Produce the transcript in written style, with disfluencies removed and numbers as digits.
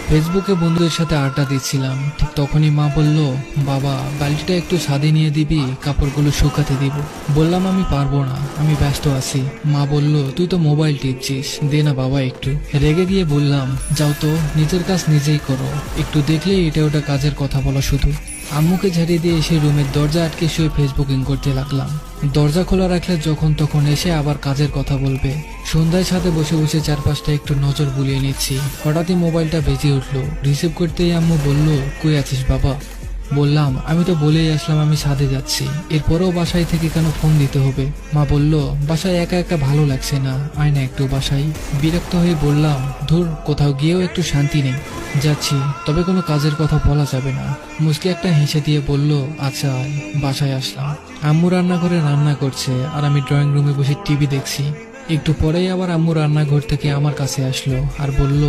ফেসবুকে বন্ধুদের সাথে আড্ডা দিচ্ছিলাম, ঠিক তখনই মা বলল, বাবা বালতিটা একটু ছাদে নিয়ে দিবি, কাপড়গুলো শুকাতে দিব। বললাম আমি পারবো না, আমি ব্যস্ত আছি। মা বলল, তুই তো মোবাইল টিপছিস, দে না বাবা একটু। রেগে গিয়ে বললাম, যাও তো, নিজের কাজ নিজেই করো, একটু দেখলেই এটা ওটা কাজের কথা বলা শুধু। আম্মুকে ঝাড়িয়ে দিয়ে এসে রুমের দরজা আটকে শুয়ে ফেসবুকিং করতে লাগলাম। দরজা খোলা রাখলে যখন তখন এসে আবার কাজের কথা বলবে। সন্ধ্যায় ছাদে বসে বসে চারপাশটা একটু নজর বুলিয়ে নিচ্ছি। হঠাৎই মোবাইলটা বেজে উঠলো। রিসিভ করতেই আম্মু বলল, কই আছিস বাবা? বললাম, আমি তো বলেই আসলাম আমি ছাদে যাচ্ছি, এরপরেও বাসায় থেকে কেন ফোন দিতে হবে? মা বলল, বাসায় একা একা ভালো লাগছে না, আয় না একটু বাসায়। বিরক্ত হয়ে বললাম, ধুর, কোথাও গিয়েও একটু শান্তি নেই। যাচ্ছি, তবে কোনো কাজের কথা বলা যাবে না। মুচকি একটা হেসে দিয়ে বলল, আচ্ছা আয়। বাসায় আসলাম। আম্মু রান্নাঘরে রান্না করছে আর আমি ড্রয়িং রুমে বসে টিভি দেখছি। একটু পরেই আবার আম্মু রান্নাঘর থেকে আমার কাছে আসলো আর বলল,